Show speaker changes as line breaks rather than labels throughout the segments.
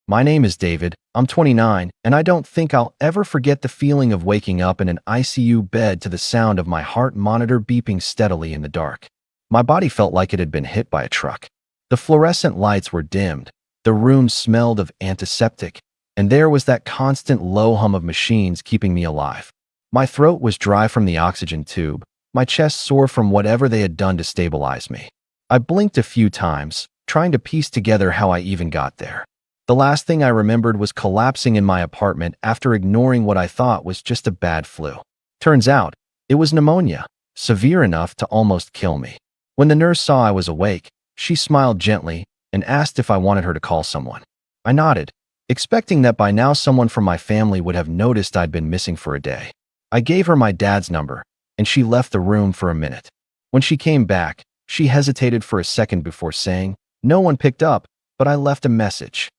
My name is David, I'm 29, and I don't think I'll ever forget the feeling of waking up in an ICU bed to the sound of my heart monitor beeping steadily in the dark. My body felt like it had been hit by a truck. The fluorescent lights were dimmed, the room smelled of antiseptic, and there was that constant low hum of machines keeping me alive. My throat was dry from the oxygen tube, my chest sore from whatever they had done to stabilize me. I blinked a few times, trying to piece together how I even got there. The last thing I remembered was collapsing in my apartment after ignoring what I thought was just a bad flu. Turns out, it was pneumonia, severe enough to almost kill me. When the nurse saw I was awake, she smiled gently and asked if I wanted her to call someone. I nodded, expecting that by now someone from my family would have noticed I'd been missing for a day. I gave her my dad's number, and she left the room for a minute. When she came back, she hesitated for a second before saying, "No one picked up, but I left a message."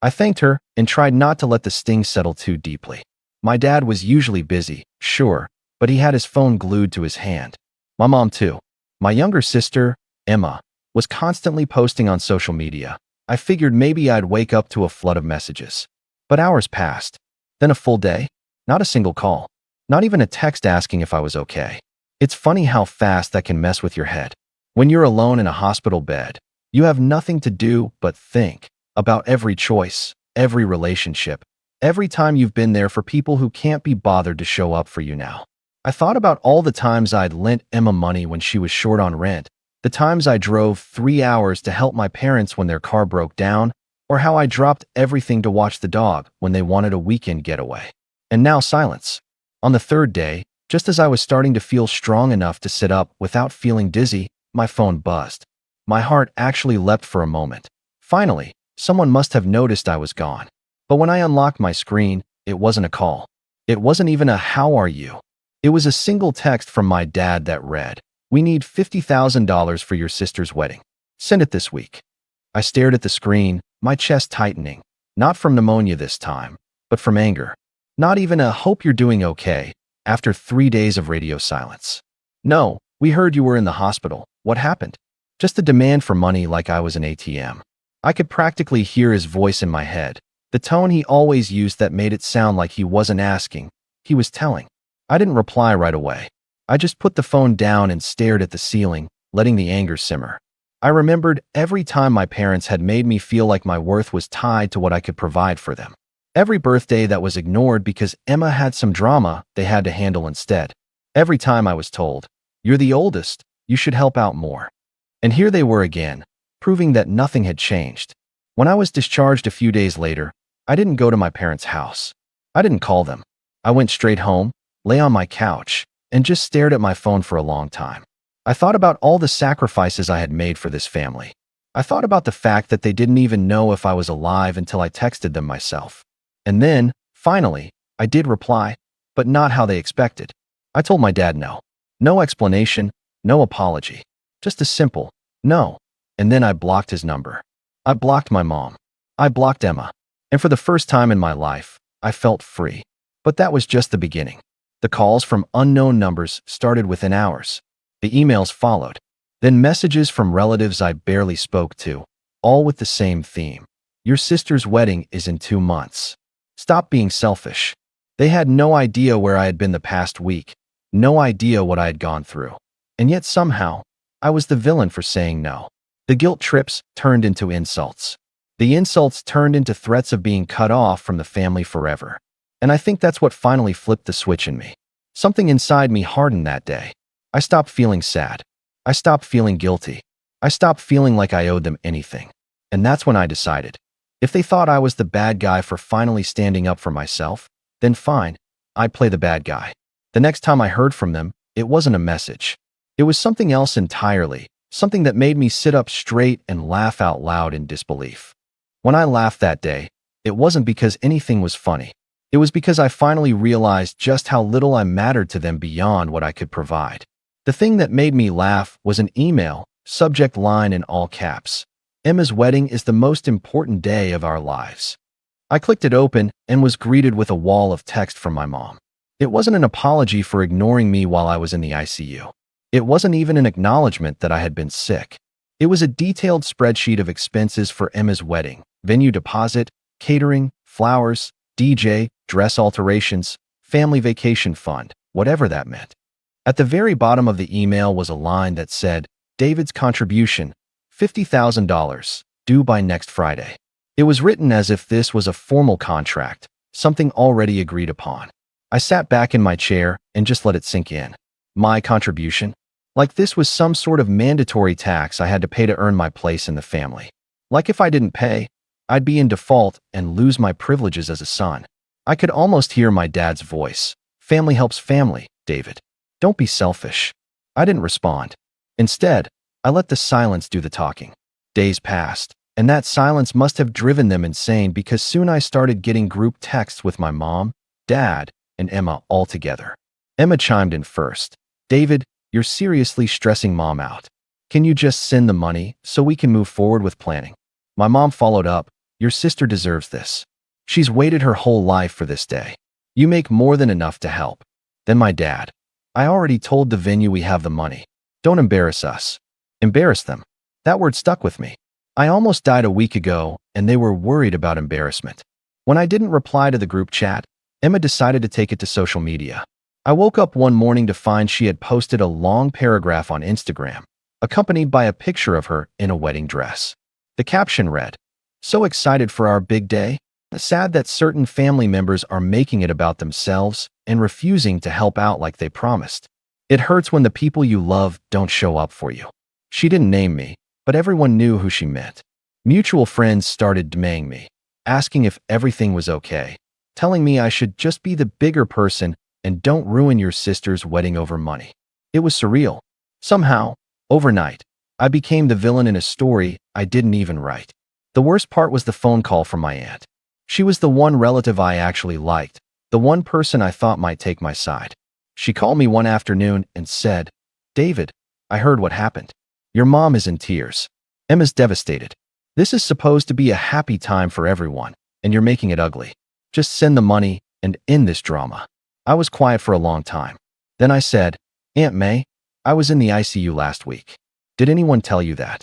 I thanked her and tried not to let the sting settle too deeply. My dad was usually busy, sure, but he had his phone glued to his hand. My mom too. My younger sister, Emma, was constantly posting on social media. I figured maybe I'd wake up to a flood of messages. But hours passed. Then a full day. Not a single call. Not even a text asking if I was okay. It's funny how fast that can mess with your head. When you're alone in a hospital bed, you have nothing to do but think about every choice, every relationship, every time you've been there for people who can't be bothered to show up for you now. I thought about all the times I'd lent Emma money when she was short on rent, the times I drove 3 hours to help my parents when their car broke down, or how I dropped everything to watch the dog when they wanted a weekend getaway. And now silence. On the third day, just as I was starting to feel strong enough to sit up without feeling dizzy, my phone buzzed. My heart actually leapt for a moment. Finally, someone must have noticed I was gone. But when I unlocked my screen, it wasn't a call. It wasn't even a "how are you?" It was a single text from my dad that read, "We need $50,000 for your sister's wedding. Send it this week." I stared at the screen, my chest tightening, not from pneumonia this time, but from anger. Not even a "hope you're doing okay," after 3 days of radio silence. "No, we heard you were in the hospital. What happened?" Just a demand for money like I was an ATM. I could practically hear his voice in my head, the tone he always used that made it sound like he wasn't asking, he was telling. I didn't reply right away. I just put the phone down and stared at the ceiling, letting the anger simmer. I remembered every time my parents had made me feel like my worth was tied to what I could provide for them. Every birthday that was ignored because Emma had some drama they had to handle instead. Every time I was told, "You're the oldest, you should help out more." And here they were again, proving that nothing had changed. When I was discharged a few days later, I didn't go to my parents' house. I didn't call them. I went straight home, lay on my couch, and just stared at my phone for a long time. I thought about all the sacrifices I had made for this family. I thought about the fact that they didn't even know if I was alive until I texted them myself. And then, finally, I did reply, but not how they expected. I told my dad no. No explanation, no apology. Just a simple no. And then I blocked his number. I blocked my mom. I blocked Emma. And for the first time in my life, I felt free. But that was just the beginning. The calls from unknown numbers started within hours. The emails followed. Then messages from relatives I barely spoke to, all with the same theme. "Your sister's wedding is in 2 months. Stop being selfish." They had no idea where I had been the past week, no idea what I had gone through. And yet somehow, I was the villain for saying no. The guilt trips turned into insults. The insults turned into threats of being cut off from the family forever. And I think that's what finally flipped the switch in me. Something inside me hardened that day. I stopped feeling sad. I stopped feeling guilty. I stopped feeling like I owed them anything. And that's when I decided, if they thought I was the bad guy for finally standing up for myself, then fine, I'd play the bad guy. The next time I heard from them, it wasn't a message. It was something else entirely. Something that made me sit up straight and laugh out loud in disbelief. When I laughed that day, it wasn't because anything was funny. It was because I finally realized just how little I mattered to them beyond what I could provide. The thing that made me laugh was an email, subject line in all caps. "Emma's wedding is the most important day of our lives." I clicked it open and was greeted with a wall of text from my mom. It wasn't an apology for ignoring me while I was in the ICU. It wasn't even an acknowledgement that I had been sick. It was a detailed spreadsheet of expenses for Emma's wedding, venue deposit, catering, flowers, DJ, dress alterations, family vacation fund, whatever that meant. At the very bottom of the email was a line that said, David's contribution, $50,000, due by next Friday. It was written as if this was a formal contract, something already agreed upon. I sat back in my chair and just let it sink in. My contribution? Like this was some sort of mandatory tax I had to pay to earn my place in the family. Like if I didn't pay, I'd be in default and lose my privileges as a son. I could almost hear my dad's voice. Family helps family, David. Don't be selfish. I didn't respond. Instead, I let the silence do the talking. Days passed, and that silence must have driven them insane because soon I started getting group texts with my mom, dad, and Emma all together. Emma chimed in first. David, you're seriously stressing mom out. Can you just send the money so we can move forward with planning? My mom followed up. Your sister deserves this. She's waited her whole life for this day. You make more than enough to help. Then my dad. I already told the venue we have the money. Don't embarrass us. Embarrass them. That word stuck with me. I almost died a week ago, and they were worried about embarrassment. When I didn't reply to the group chat, Emma decided to take it to social media. I woke up one morning to find she had posted a long paragraph on Instagram, accompanied by a picture of her in a wedding dress. The caption read, "So excited for our big day? Sad that certain family members are making it about themselves and refusing to help out like they promised. It hurts when the people you love don't show up for you." She didn't name me, but everyone knew who she meant. Mutual friends started DMing me, asking if everything was okay, telling me I should just be the bigger person and don't ruin your sister's wedding over money. It was surreal. Somehow, overnight, I became the villain in a story I didn't even write. The worst part was the phone call from my aunt. She was the one relative I actually liked, the one person I thought might take my side. She called me one afternoon and said, David, I heard what happened. Your mom is in tears. Emma's devastated. This is supposed to be a happy time for everyone, and you're making it ugly. Just send the money and end this drama. I was quiet for a long time. Then I said, Aunt May, I was in the ICU last week. Did anyone tell you that?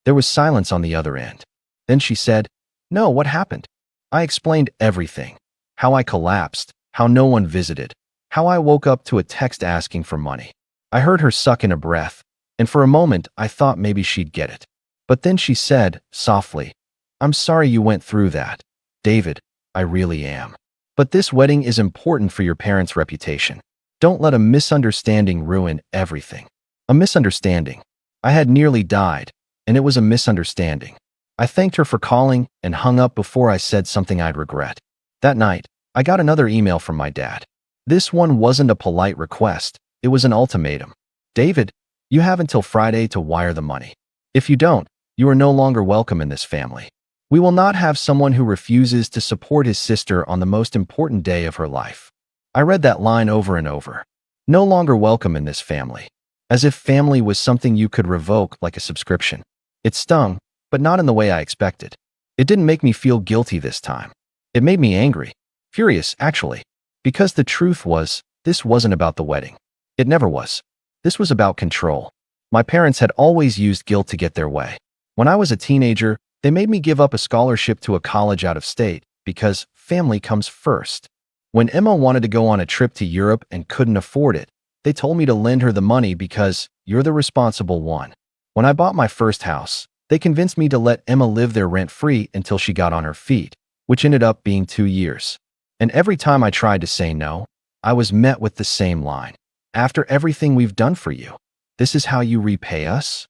There was silence on the other end. Then she said, No, what happened? I explained everything. How I collapsed, how no one visited, how I woke up to a text asking for money. I heard her suck in a breath, and for a moment I thought maybe she'd get it. But then she said, softly, I'm sorry you went through that. David, I really am. But this wedding is important for your parents' reputation. Don't let a misunderstanding ruin everything. A misunderstanding. I had nearly died, and it was a misunderstanding. I thanked her for calling and hung up before I said something I'd regret. That night, I got another email from my dad. This one wasn't a polite request. It was an ultimatum. David, you have until Friday to wire the money. If you don't, you are no longer welcome in this family. We will not have someone who refuses to support his sister on the most important day of her life. I read that line over and over. No longer welcome in this family. As if family was something you could revoke like a subscription. It stung, but not in the way I expected. It didn't make me feel guilty this time. It made me angry. Furious, actually. Because the truth was, this wasn't about the wedding. It never was. This was about control. My parents had always used guilt to get their way. When I was a teenager, they made me give up a scholarship to a college out of state because family comes first. When Emma wanted to go on a trip to Europe and couldn't afford it, they told me to lend her the money because you're the responsible one. When I bought my first house, they convinced me to let Emma live there rent-free until she got on her feet, which ended up being 2 years. And every time I tried to say no, I was met with the same line. After everything we've done for you, this is how you repay us?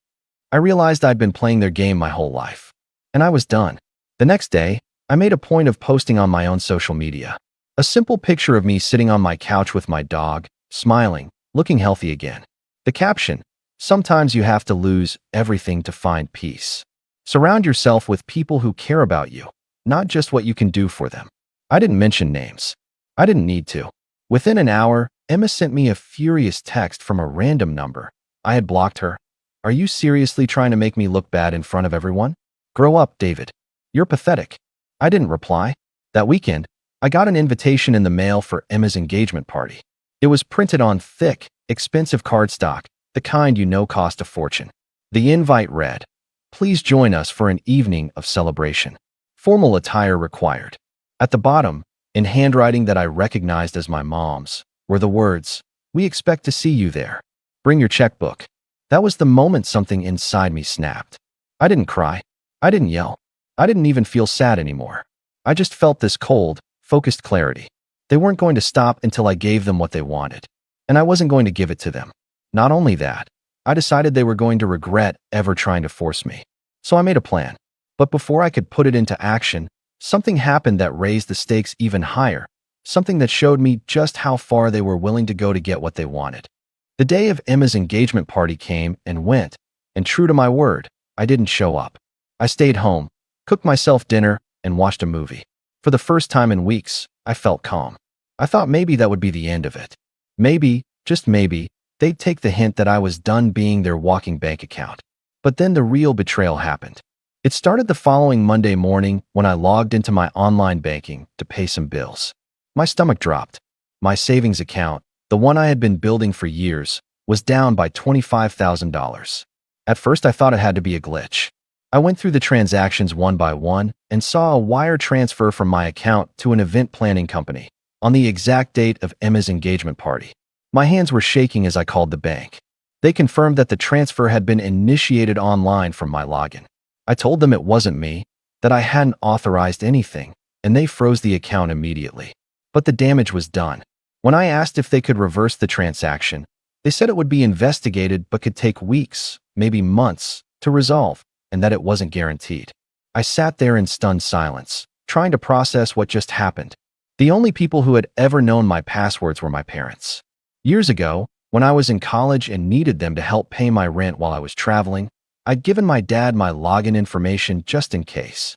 I realized I'd been playing their game my whole life. And I was done. The next day, I made a point of posting on my own social media. A simple picture of me sitting on my couch with my dog, smiling, looking healthy again. The caption, sometimes you have to lose everything to find peace. Surround yourself with people who care about you, not just what you can do for them. I didn't mention names. I didn't need to. Within an hour, Emma sent me a furious text from a random number. I had blocked her. Are you seriously trying to make me look bad in front of everyone? Grow up, David. You're pathetic. I didn't reply. That weekend, I got an invitation in the mail for Emma's engagement party. It was printed on thick, expensive cardstock, the kind you know cost a fortune. The invite read, Please join us for an evening of celebration. Formal attire required. At the bottom, in handwriting that I recognized as my mom's, were the words, "We expect to see you there. Bring your checkbook." That was the moment something inside me snapped. I didn't cry. I didn't yell. I didn't even feel sad anymore. I just felt this cold, focused clarity. They weren't going to stop until I gave them what they wanted. And I wasn't going to give it to them. Not only that, I decided they were going to regret ever trying to force me. So I made a plan. But before I could put it into action, something happened that raised the stakes even higher, something that showed me just how far they were willing to go to get what they wanted. The day of Emma's engagement party came and went, and true to my word, I didn't show up. I stayed home, cooked myself dinner, and watched a movie. For the first time in weeks, I felt calm. I thought maybe that would be the end of it. Maybe, just maybe, they'd take the hint that I was done being their walking bank account. But then the real betrayal happened. It started the following Monday morning when I logged into my online banking to pay some bills. My stomach dropped. My savings account, the one I had been building for years, was down by $25,000. At first I thought it had to be a glitch. I went through the transactions one by one and saw a wire transfer from my account to an event planning company on the exact date of Emma's engagement party. My hands were shaking as I called the bank. They confirmed that the transfer had been initiated online from my login. I told them it wasn't me, that I hadn't authorized anything, and they froze the account immediately. But the damage was done. When I asked if they could reverse the transaction, they said it would be investigated but could take weeks, maybe months, to resolve, and that it wasn't guaranteed. I sat there in stunned silence, trying to process what just happened. The only people who had ever known my passwords were my parents. Years ago, when I was in college and needed them to help pay my rent while I was traveling, I'd given my dad my login information just in case.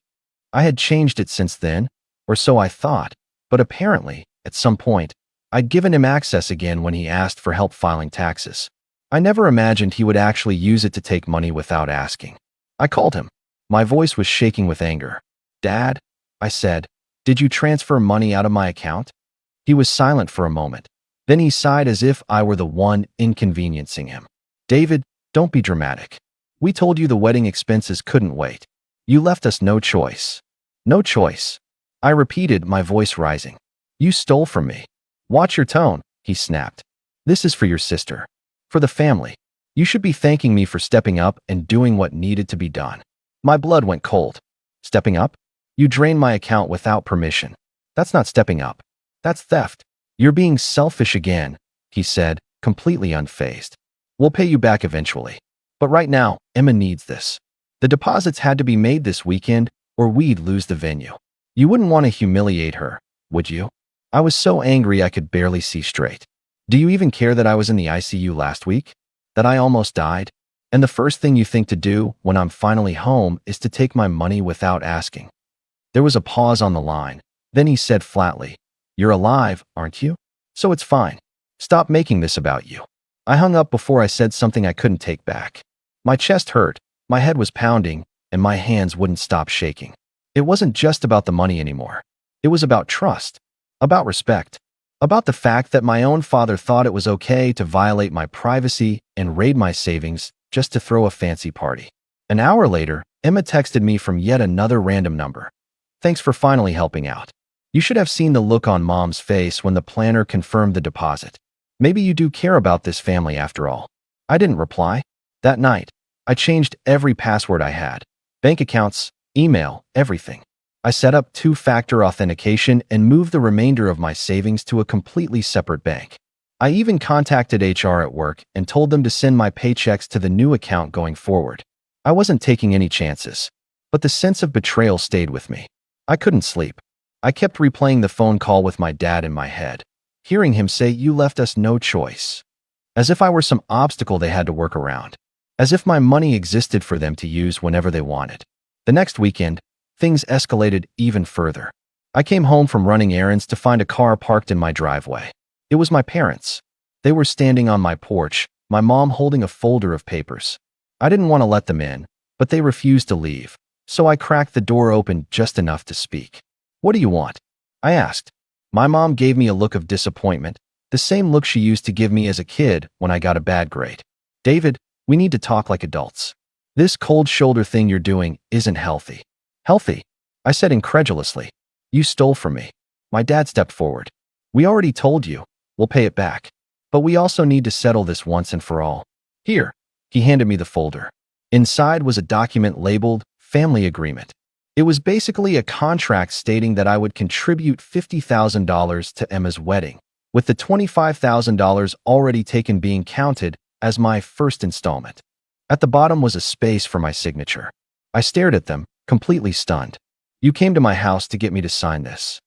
I had changed it since then, or so I thought, but apparently, at some point, I'd given him access again when he asked for help filing taxes. I never imagined he would actually use it to take money without asking. I called him. My voice was shaking with anger. "Dad," I said, "did you transfer money out of my account?" He was silent for a moment. Then he sighed as if I were the one inconveniencing him. "David, don't be dramatic. We told you the wedding expenses couldn't wait. You left us no choice." "No choice," I repeated, my voice rising. "You stole from me." "Watch your tone," he snapped. "This is for your sister. For the family. You should be thanking me for stepping up and doing what needed to be done." My blood went cold. "Stepping up? You drained my account without permission. That's not stepping up. That's theft." "You're being selfish again," he said, completely unfazed. "We'll pay you back eventually. But right now, Emma needs this. The deposits had to be made this weekend or we'd lose the venue. You wouldn't want to humiliate her, would you?" I was so angry I could barely see straight. "Do you even care that I was in the ICU last week? That I almost died? And the first thing you think to do when I'm finally home is to take my money without asking?" There was a pause on the line. Then he said flatly, "You're alive, aren't you? So it's fine. Stop making this about you." I hung up before I said something I couldn't take back. My chest hurt, my head was pounding, and my hands wouldn't stop shaking. It wasn't just about the money anymore. It was about trust, about respect, about the fact that my own father thought it was okay to violate my privacy and raid my savings just to throw a fancy party. An hour later, Emma texted me from yet another random number. "Thanks for finally helping out. You should have seen the look on Mom's face when the planner confirmed the deposit. Maybe you do care about this family after all." I didn't reply. That night, I changed every password I had. Bank accounts, email, everything. I set up two-factor authentication and moved the remainder of my savings to a completely separate bank. I even contacted HR at work and told them to send my paychecks to the new account going forward. I wasn't taking any chances, but the sense of betrayal stayed with me. I couldn't sleep. I kept replaying the phone call with my dad in my head, hearing him say, "You left us no choice." As if I were some obstacle they had to work around. As if my money existed for them to use whenever they wanted. The next weekend, things escalated even further. I came home from running errands to find a car parked in my driveway. It was my parents. They were standing on my porch, my mom holding a folder of papers. I didn't want to let them in, but they refused to leave, so I cracked the door open just enough to speak. "What do you want?" I asked. My mom gave me a look of disappointment, the same look she used to give me as a kid when I got a bad grade. "David, we need to talk like adults. This cold shoulder thing you're doing isn't healthy." "Healthy?" I said incredulously. You stole from me. My dad stepped forward. We already told you. We'll pay it back. But we also need to settle this once and for all. Here. He handed me the folder. Inside was a document labeled Family Agreement. It was basically a contract stating that I would contribute $50,000 to Emma's wedding, with the $25,000 already taken being counted as my first installment. At the bottom was a space for my signature. I stared at them, completely stunned. You came to my house to get me to sign this.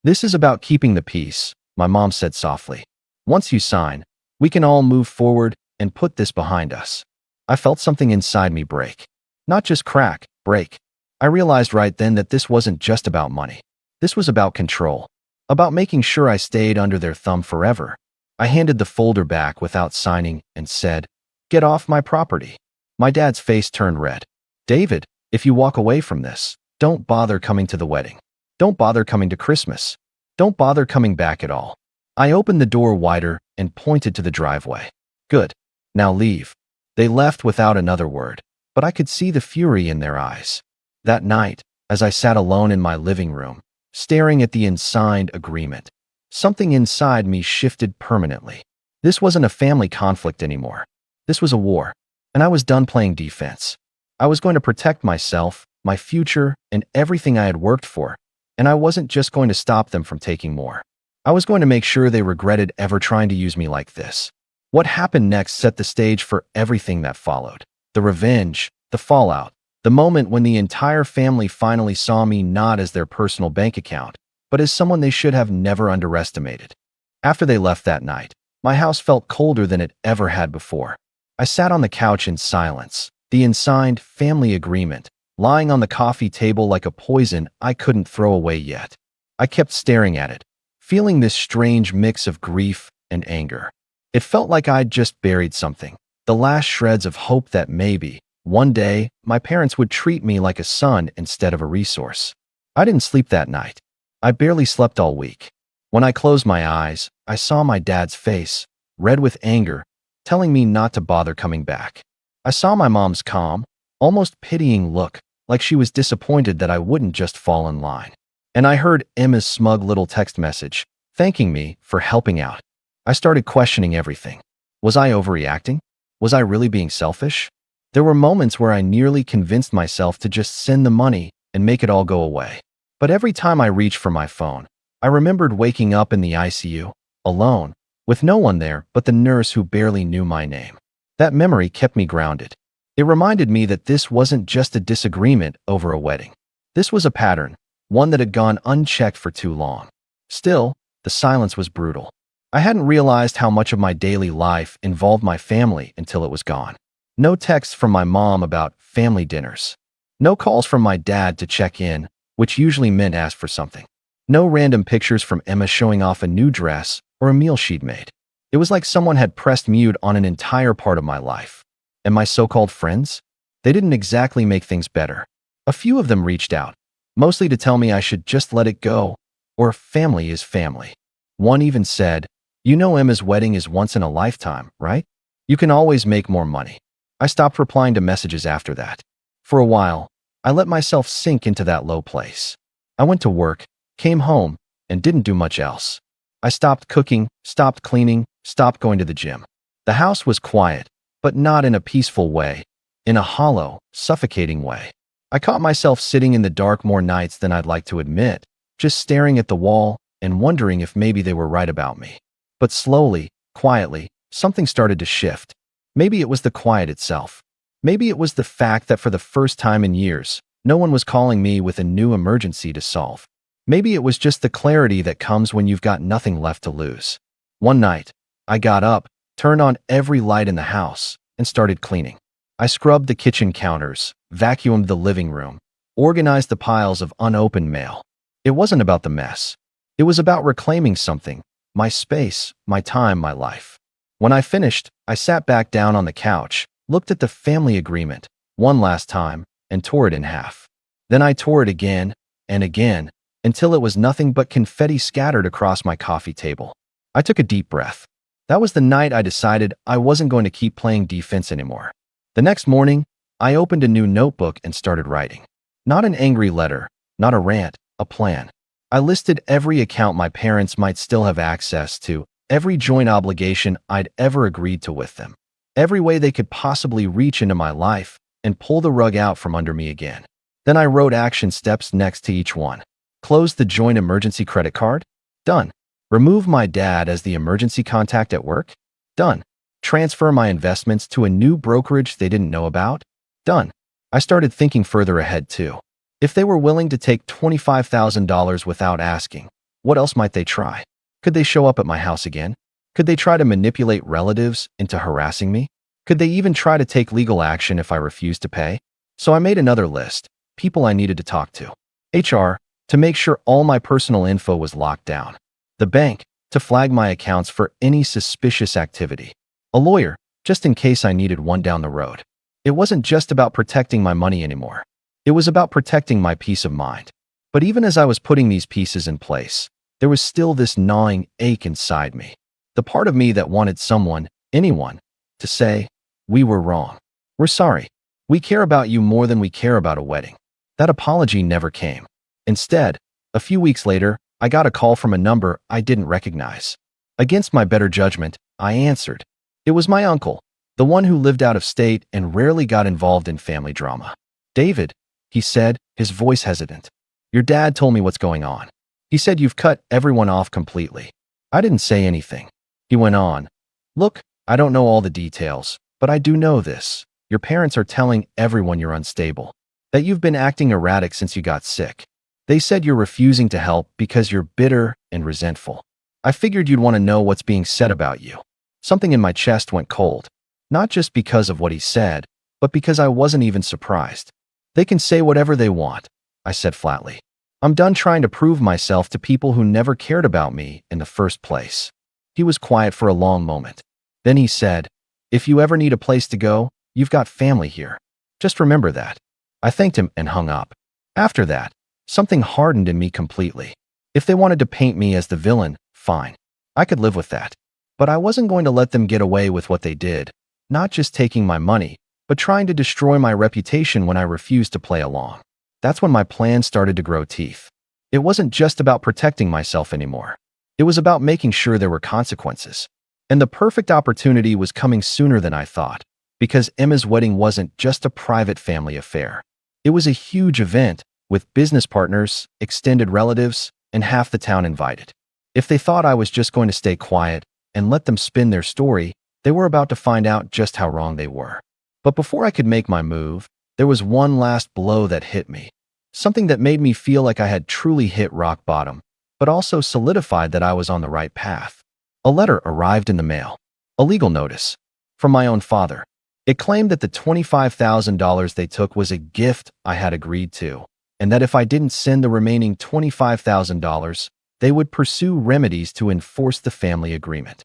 This is about keeping the peace, my mom said softly. Once you sign, we can all move forward and put this behind us. I felt something inside me break. Not just crack, break. I realized right then that this wasn't just about money. This was about control. About making sure I stayed under their thumb forever. I handed the folder back without signing and said, "Get off my property." My dad's face turned red. "David, if you walk away from this, don't bother coming to the wedding. Don't bother coming to Christmas. Don't bother coming back at all." I opened the door wider and pointed to the driveway. "Good. Now leave." They left without another word, but I could see the fury in their eyes. That night, as I sat alone in my living room, staring at the unsigned agreement, something inside me shifted permanently. This wasn't a family conflict anymore. This was a war, and I was done playing defense. I was going to protect myself, my future, and everything I had worked for, and I wasn't just going to stop them from taking more. I was going to make sure they regretted ever trying to use me like this. What happened next set the stage for everything that followed. The revenge, the fallout, the moment when the entire family finally saw me not as their personal bank account, but as someone they should have never underestimated. After they left that night, my house felt colder than it ever had before. I sat on the couch in silence, the unsigned family agreement, lying on the coffee table like a poison I couldn't throw away yet. I kept staring at it, feeling this strange mix of grief and anger. It felt like I'd just buried something, the last shreds of hope that maybe, one day, my parents would treat me like a son instead of a resource. I didn't sleep that night. I barely slept all week. When I closed my eyes, I saw my dad's face, red with anger, telling me not to bother coming back. I saw my mom's calm, almost pitying look, like she was disappointed that I wouldn't just fall in line. And I heard Emma's smug little text message, thanking me for helping out. I started questioning everything. Was I overreacting? Was I really being selfish? There were moments where I nearly convinced myself to just send the money and make it all go away. But every time I reached for my phone, I remembered waking up in the ICU, alone, with no one there but the nurse who barely knew my name. That memory kept me grounded. It reminded me that this wasn't just a disagreement over a wedding. This was a pattern, one that had gone unchecked for too long. Still, the silence was brutal. I hadn't realized how much of my daily life involved my family until it was gone. No texts from my mom about family dinners. No calls from my dad to check in, which usually meant ask for something. No random pictures from Emma showing off a new dress or a meal she'd made. It was like someone had pressed mute on an entire part of my life. And my so-called friends? They didn't exactly make things better. A few of them reached out, mostly to tell me I should just let it go, or family is family. One even said, "You know Emma's wedding is once in a lifetime, right? You can always make more money." I stopped replying to messages after that. For a while, I let myself sink into that low place. I went to work, came home, and didn't do much else. I stopped cooking, stopped cleaning, stopped going to the gym. The house was quiet, but not in a peaceful way, in a hollow, suffocating way. I caught myself sitting in the dark more nights than I'd like to admit, just staring at the wall and wondering if maybe they were right about me. But slowly, quietly, something started to shift. Maybe it was the quiet itself. Maybe it was the fact that for the first time in years, no one was calling me with a new emergency to solve. Maybe it was just the clarity that comes when you've got nothing left to lose. One night, I got up, turned on every light in the house, and started cleaning. I scrubbed the kitchen counters, vacuumed the living room, organized the piles of unopened mail. It wasn't about the mess. It was about reclaiming something, my space, my time, my life. When I finished, I sat back down on the couch, looked at the family agreement, one last time, and tore it in half. Then I tore it again, and again, until it was nothing but confetti scattered across my coffee table. I took a deep breath. That was the night I decided I wasn't going to keep playing defense anymore. The next morning, I opened a new notebook and started writing. Not an angry letter, Not a rant, a plan. I listed every account my parents might still have access to, every joint obligation I'd ever agreed to with them, every way they could possibly reach into my life and pull the rug out from under me again. Then I wrote action steps next to each one. Close the joint emergency credit card? Done. Remove my dad as the emergency contact at work? Done. Transfer my investments to a new brokerage they didn't know about? Done. I started thinking further ahead too. If they were willing to take $25,000 without asking, what else might they try? Could they show up at my house again? Could they try to manipulate relatives into harassing me? Could they even try to take legal action if I refused to pay? So I made another list, people I needed to talk to. HR, to make sure all my personal info was locked down. The bank, to flag my accounts for any suspicious activity. A lawyer, just in case I needed one down the road. It wasn't just about protecting my money anymore. It was about protecting my peace of mind. But even as I was putting these pieces in place, there was still this gnawing ache inside me. The part of me that wanted someone, anyone, to say, "We were wrong. We're sorry. We care about you more than we care about a wedding." That apology never came. Instead, a few weeks later, I got a call from a number I didn't recognize. Against my better judgment, I answered. It was my uncle, the one who lived out of state and rarely got involved in family drama. "David," he said, his voice hesitant. "Your dad told me what's going on. He said you've cut everyone off completely." I didn't say anything. He went on. "Look, I don't know all the details, but I do know this. Your parents are telling everyone you're unstable, that you've been acting erratic since you got sick. They said you're refusing to help because you're bitter and resentful. I figured you'd want to know what's being said about you." Something in my chest went cold, not just because of what he said, but because I wasn't even surprised. "They can say whatever they want," I said flatly. "I'm done trying to prove myself to people who never cared about me in the first place." He was quiet for a long moment. Then he said, "If you ever need a place to go, you've got family here. Just remember that." I thanked him and hung up. After that, something hardened in me completely. If they wanted to paint me as the villain, fine. I could live with that. But I wasn't going to let them get away with what they did, not just taking my money, but trying to destroy my reputation when I refused to play along. That's when my plan started to grow teeth. It wasn't just about protecting myself anymore. It was about making sure there were consequences. And the perfect opportunity was coming sooner than I thought, because Emma's wedding wasn't just a private family affair. It was a huge event, with business partners, extended relatives, and half the town invited. If they thought I was just going to stay quiet and let them spin their story, they were about to find out just how wrong they were. But before I could make my move, there was one last blow that hit me. Something that made me feel like I had truly hit rock bottom, but also solidified that I was on the right path. A letter arrived in the mail. A legal notice. From my own father. It claimed that the $25,000 they took was a gift I had agreed to, and that if I didn't send the remaining $25,000, they would pursue remedies to enforce the family agreement.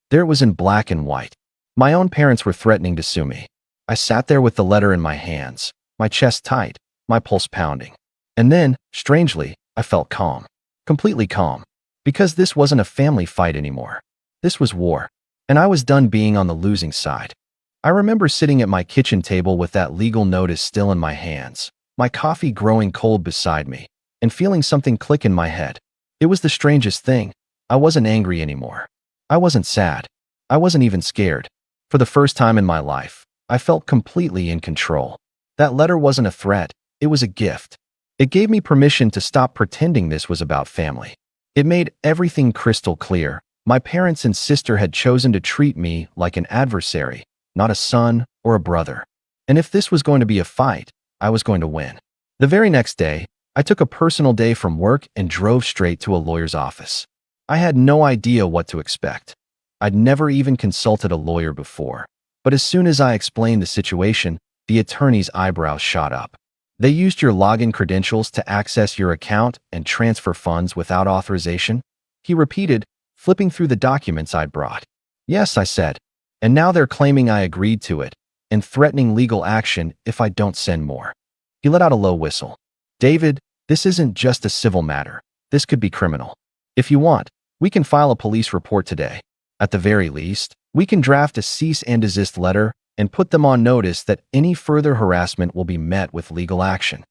There it was in black and white. My own parents were threatening to sue me. I sat there with the letter in my hands, my chest tight, my pulse pounding. And then, strangely, I felt calm. Completely calm. Because this wasn't a family fight anymore. This was war. And I was done being on the losing side. I remember sitting at my kitchen table with that legal notice still in my hands, my coffee growing cold beside me, and feeling something click in my head. It was the strangest thing. I wasn't angry anymore. I wasn't sad. I wasn't even scared. For the first time in my life, I felt completely in control. That letter wasn't a threat. It was a gift. It gave me permission to stop pretending this was about family. It made everything crystal clear. My parents and sister had chosen to treat me like an adversary, not a son or a brother. And if this was going to be a fight, I was going to win. The very next day, I took a personal day from work and drove straight to a lawyer's office. I had no idea what to expect. I'd never even consulted a lawyer before. But as soon as I explained the situation, the attorney's eyebrows shot up. "They used your login credentials to access your account and transfer funds without authorization?" he repeated, flipping through the documents I'd brought. "Yes," I said. "And now they're claiming I agreed to it and threatening legal action if I don't send more." He let out a low whistle. "David, this isn't just a civil matter. This could be criminal. If you want, we can file a police report today. At the very least, we can draft a cease and desist letter and put them on notice that any further harassment will be met with legal action."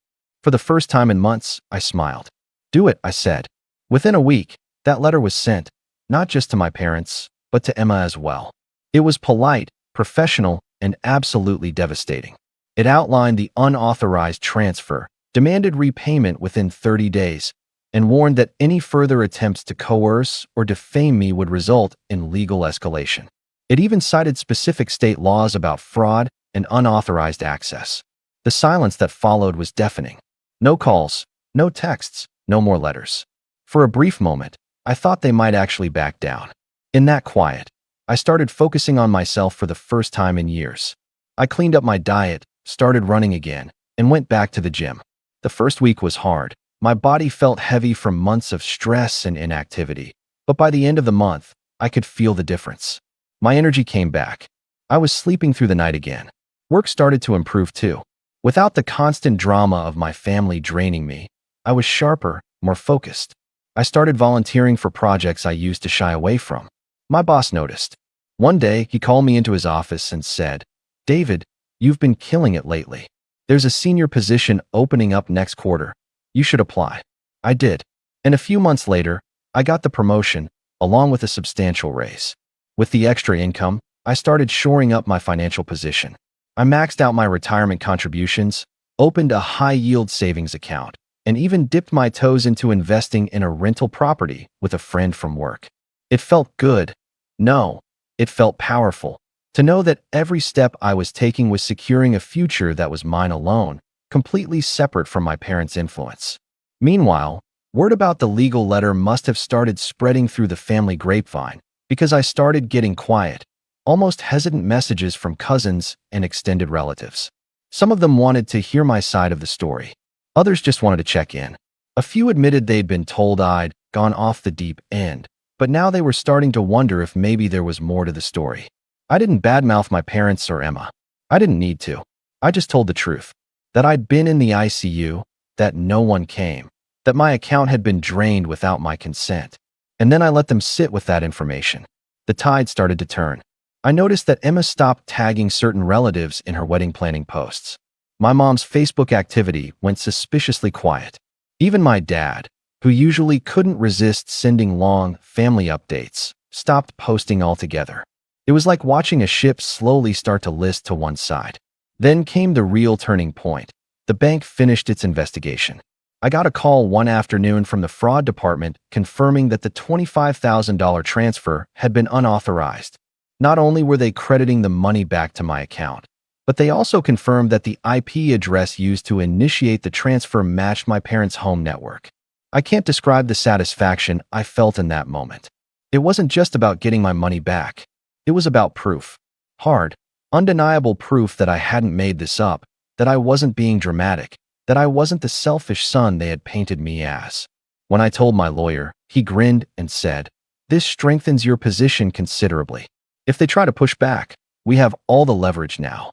For the first time in months, I smiled. Do it, I said. Within a week, that letter was sent, not just to my parents, but to Emma as well. It was polite, professional, and absolutely devastating. It outlined the unauthorized transfer, demanded repayment within 30 days, and warned that any further attempts to coerce or defame me would result in legal escalation. It even cited specific state laws about fraud and unauthorized access. The silence that followed was deafening. No calls, no texts, no more letters. For a brief moment, I thought they might actually back down. In that quiet, I started focusing on myself for the first time in years. I cleaned up my diet, started running again, and went back to the gym. The first week was hard. My body felt heavy from months of stress and inactivity, but by the end of the month, I could feel the difference. My energy came back. I was sleeping through the night again. Work started to improve too. Without the constant drama of my family draining me, I was sharper, more focused. I started volunteering for projects I used to shy away from. My boss noticed. One day, he called me into his office and said, "David, you've been killing it lately. There's a senior position opening up next quarter. You should apply." I did. And a few months later, I got the promotion, along with a substantial raise. With the extra income, I started shoring up my financial position. I maxed out my retirement contributions, opened a high-yield savings account, and even dipped my toes into investing in a rental property with a friend from work. It felt good. No, it felt powerful. To know that every step I was taking was securing a future that was mine alone, completely separate from my parents' influence. Meanwhile, word about the legal letter must have started spreading through the family grapevine, because I started getting quiet, almost hesitant messages from cousins and extended relatives. Some of them wanted to hear my side of the story. Others just wanted to check in. A few admitted they'd been told I'd gone off the deep end, but now they were starting to wonder if maybe there was more to the story. I didn't badmouth my parents or Emma. I didn't need to. I just told the truth. That I'd been in the ICU, that no one came, that my account had been drained without my consent. And then I let them sit with that information. The tide started to turn. I noticed that Emma stopped tagging certain relatives in her wedding planning posts. My mom's Facebook activity went suspiciously quiet. Even my dad, who usually couldn't resist sending long family updates, stopped posting altogether. It was like watching a ship slowly start to list to one side. Then came the real turning point. The bank finished its investigation. I got a call one afternoon from the fraud department confirming that the $25,000 transfer had been unauthorized. Not only were they crediting the money back to my account, but they also confirmed that the IP address used to initiate the transfer matched my parents' home network. I can't describe the satisfaction I felt in that moment. It wasn't just about getting my money back. It was about proof. Hard, undeniable proof that I hadn't made this up, that I wasn't being dramatic, that I wasn't the selfish son they had painted me as. When I told my lawyer, he grinned and said, "This strengthens your position considerably. If they try to push back, we have all the leverage now."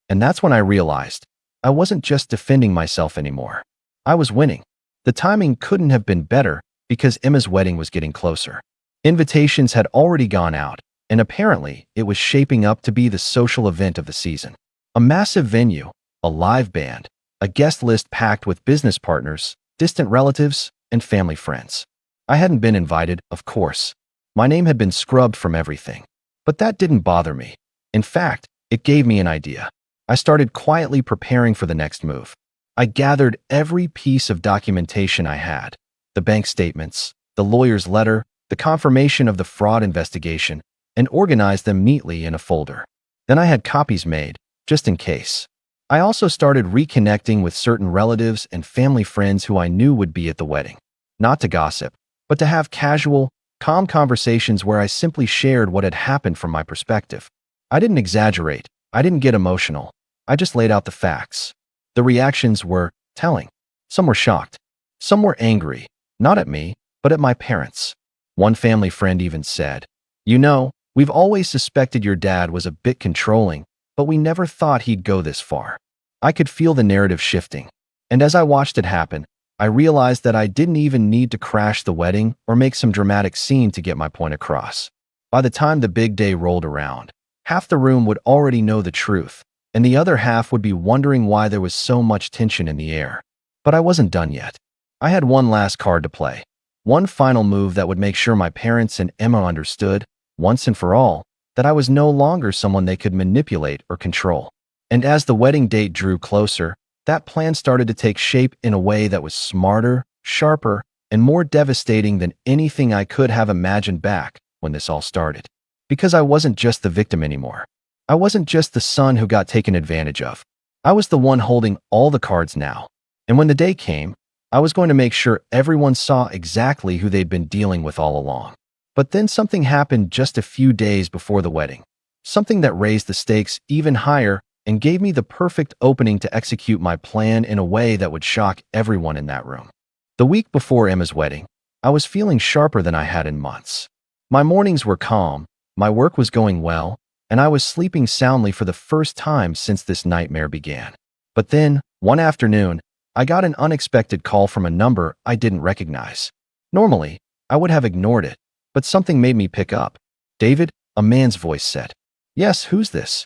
And that's when I realized I wasn't just defending myself anymore. I was winning. The timing couldn't have been better because Emma's wedding was getting closer. Invitations had already gone out, and apparently it was shaping up to be the social event of the season. A massive venue, a live band, a guest list packed with business partners, distant relatives, and family friends. I hadn't been invited, of course. My name had been scrubbed from everything. But that didn't bother me. In fact, it gave me an idea. I started quietly preparing for the next move. I gathered every piece of documentation I had, the bank statements, the lawyer's letter, the confirmation of the fraud investigation, and organized them neatly in a folder. Then I had copies made, just in case. I also started reconnecting with certain relatives and family friends who I knew would be at the wedding. Not to gossip, but to have casual, calm conversations where I simply shared what had happened from my perspective. I didn't exaggerate. I didn't get emotional. I just laid out the facts. The reactions were telling. Some were shocked. Some were angry, not at me, but at my parents. One family friend even said, "You know, we've always suspected your dad was a bit controlling, but we never thought he'd go this far." I could feel the narrative shifting. And as I watched it happen, I realized that I didn't even need to crash the wedding or make some dramatic scene to get my point across. By the time the big day rolled around, half the room would already know the truth, and the other half would be wondering why there was so much tension in the air. But I wasn't done yet. I had one last card to play. One final move that would make sure my parents and Emma understood, once and for all, that I was no longer someone they could manipulate or control. And as the wedding date drew closer, that plan started to take shape in a way that was smarter, sharper, and more devastating than anything I could have imagined back when this all started. Because I wasn't just the victim anymore. I wasn't just the son who got taken advantage of. I was the one holding all the cards now. And when the day came, I was going to make sure everyone saw exactly who they'd been dealing with all along. But then something happened just a few days before the wedding. Something that raised the stakes even higher and gave me the perfect opening to execute my plan in a way that would shock everyone in that room. The week before Emma's wedding, I was feeling sharper than I had in months. My mornings were calm, my work was going well, and I was sleeping soundly for the first time since this nightmare began. But then, one afternoon, I got an unexpected call from a number I didn't recognize. Normally, I would have ignored it, but something made me pick up. "David," a man's voice said. "Yes, who's this?"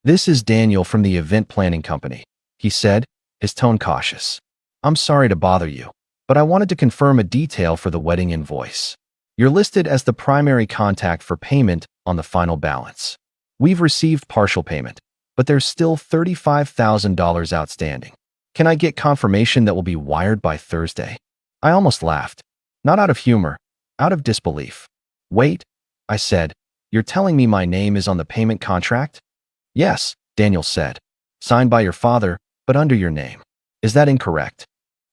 "This is Daniel from the event planning company," he said, his tone cautious. "I'm sorry to bother you, but I wanted to confirm a detail for the wedding invoice. You're listed as the primary contact for payment on the final balance. We've received partial payment, but there's still $35,000 outstanding. Can I get confirmation that will be wired by Thursday?" I almost laughed. Not out of humor, out of disbelief. "Wait," I said, "you're telling me my name is on the payment contract?" "Yes," Daniel said. "Signed by your father, but under your name. Is that incorrect?"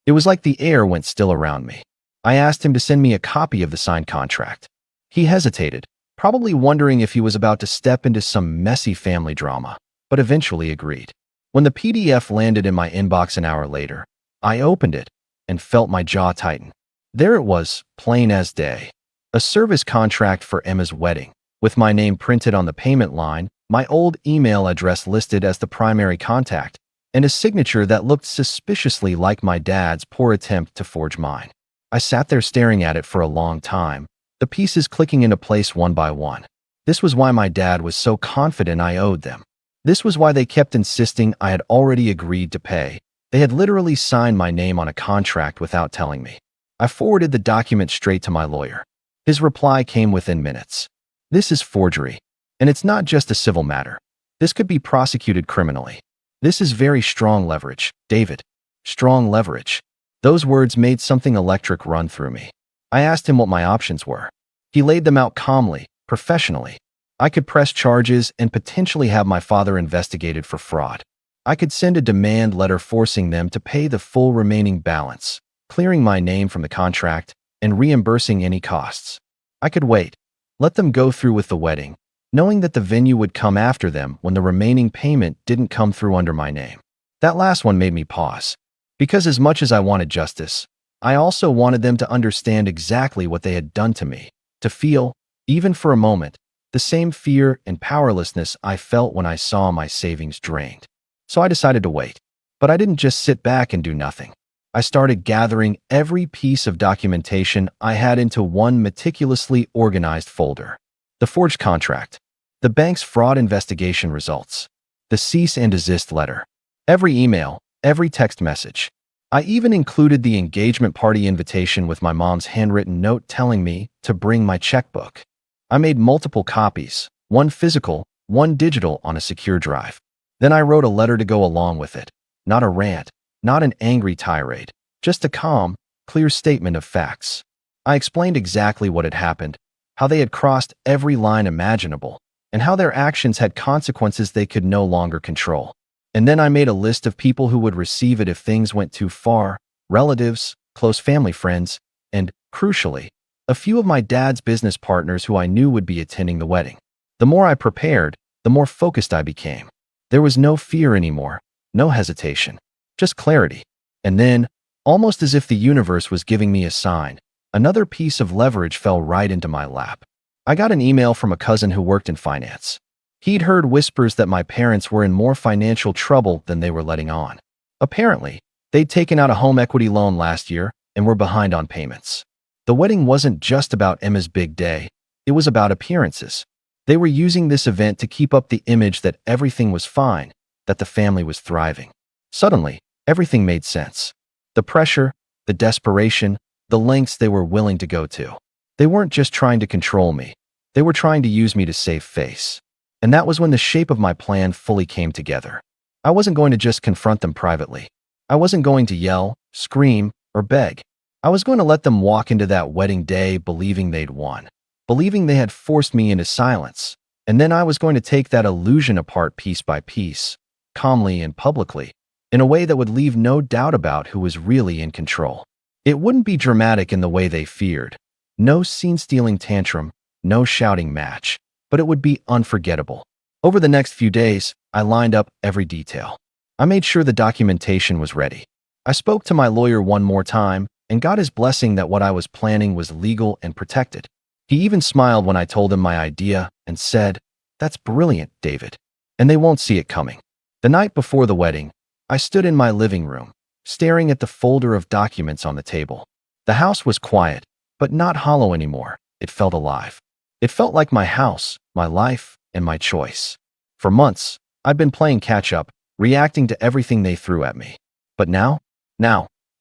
It was like the air went still around me. I asked him to send me a copy of the signed contract. He hesitated, probably wondering if he was about to step into some messy family drama, but eventually agreed. When the PDF landed in my inbox an hour later, I opened it and felt my jaw tighten. There it was, plain as day. A service contract for Emma's wedding, with my name printed on the payment line, my old email address listed as the primary contact, and a signature that looked suspiciously like my dad's poor attempt to forge mine. I sat there staring at it for a long time, the pieces clicking into place one by one. This was why my dad was so confident I owed them. This was why they kept insisting I had already agreed to pay. They had literally signed my name on a contract without telling me. I forwarded the document straight to my lawyer. His reply came within minutes. "This is forgery. And it's not just a civil matter. This could be prosecuted criminally. This is very strong leverage, David. Strong leverage." Those words made something electric run through me. I asked him what my options were. He laid them out calmly, professionally. I could press charges and potentially have my father investigated for fraud. I could send a demand letter forcing them to pay the full remaining balance, clearing my name from the contract, and reimbursing any costs. I could wait, let them go through with the wedding, knowing that the venue would come after them when the remaining payment didn't come through under my name. That last one made me pause. Because as much as I wanted justice, I also wanted them to understand exactly what they had done to me, to feel, even for a moment, the same fear and powerlessness I felt when I saw my savings drained. So I decided to wait. But I didn't just sit back and do nothing. I started gathering every piece of documentation I had into one meticulously organized folder. The forged contract, the bank's fraud investigation results, the cease and desist letter, every email, every text message. I even included the engagement party invitation with my mom's handwritten note telling me to bring my checkbook. I made multiple copies, one physical, one digital on a secure drive. Then I wrote a letter to go along with it. Not a rant, not an angry tirade, just a calm, clear statement of facts. I explained exactly what had happened, how they had crossed every line imaginable, and how their actions had consequences they could no longer control. And then I made a list of people who would receive it if things went too far, relatives, close family friends, and, crucially, a few of my dad's business partners who I knew would be attending the wedding. The more I prepared, the more focused I became. There was no fear anymore, no hesitation, just clarity. And then, almost as if the universe was giving me a sign, another piece of leverage fell right into my lap. I got an email from a cousin who worked in finance. He'd heard whispers that my parents were in more financial trouble than they were letting on. Apparently, they'd taken out a home equity loan last year and were behind on payments. The wedding wasn't just about Emma's big day, it was about appearances. They were using this event to keep up the image that everything was fine, that the family was thriving. Suddenly, everything made sense. The pressure, the desperation, the lengths they were willing to go to. They weren't just trying to control me. They were trying to use me to save face. And that was when the shape of my plan fully came together. I wasn't going to just confront them privately. I wasn't going to yell, scream, or beg. I was going to let them walk into that wedding day believing they'd won, believing they had forced me into silence. And then I was going to take that illusion apart piece by piece, calmly and publicly, in a way that would leave no doubt about who was really in control. It wouldn't be dramatic in the way they feared. No scene-stealing tantrum, no shouting match, but it would be unforgettable. Over the next few days, I lined up every detail. I made sure the documentation was ready. I spoke to my lawyer one more time and got his blessing that what I was planning was legal and protected. He even smiled when I told him my idea and said, "That's brilliant, David." And they won't see it coming. The night before the wedding, I stood in my living room, staring at the folder of documents on the table. The house was quiet, but not hollow anymore. It felt alive. It felt like my house, my life, and my choice. For months, I'd been playing catch-up, reacting to everything they threw at me. But now,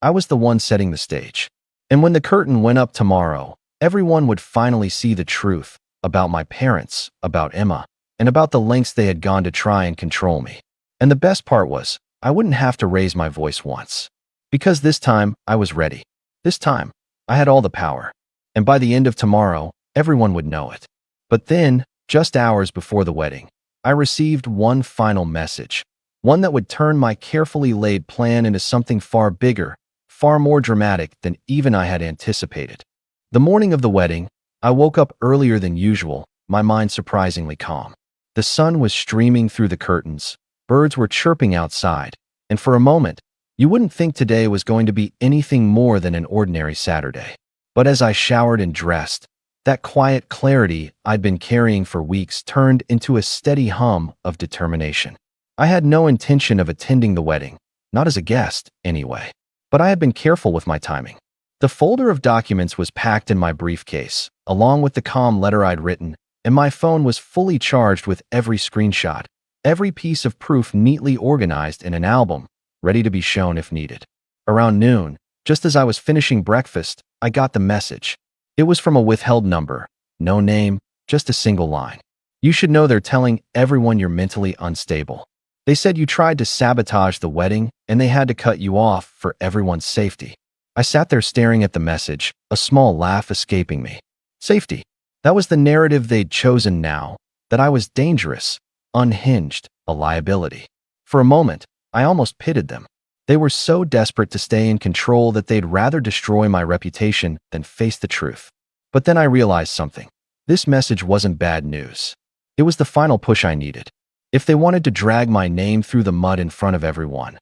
I was the one setting the stage. And when the curtain went up tomorrow, everyone would finally see the truth about my parents, about Emma, and about the lengths they had gone to try and control me. And the best part was, I wouldn't have to raise my voice once. Because this time, I was ready. This time, I had all the power. And by the end of tomorrow, everyone would know it. But then, just hours before the wedding, I received one final message. One that would turn my carefully laid plan into something far bigger, far more dramatic than even I had anticipated. The morning of the wedding, I woke up earlier than usual, my mind surprisingly calm. The sun was streaming through the curtains, birds were chirping outside, and for a moment, you wouldn't think today was going to be anything more than an ordinary Saturday. But as I showered and dressed, that quiet clarity I'd been carrying for weeks turned into a steady hum of determination. I had no intention of attending the wedding, not as a guest, anyway. But I had been careful with my timing. The folder of documents was packed in my briefcase, along with the calm letter I'd written, and my phone was fully charged with every screenshot, every piece of proof neatly organized in an album, ready to be shown if needed. Around noon, just as I was finishing breakfast, I got the message. It was from a withheld number, no name, just a single line. "You should know they're telling everyone you're mentally unstable. They said you tried to sabotage the wedding and they had to cut you off for everyone's safety." I sat there staring at the message, a small laugh escaping me. Safety. That was the narrative they'd chosen now, that I was dangerous, unhinged, a liability. For a moment, I almost pitied them. They were so desperate to stay in control that they'd rather destroy my reputation than face the truth. But then I realized something. This message wasn't bad news. It was the final push I needed. If they wanted to drag my name through the mud in front of everyone,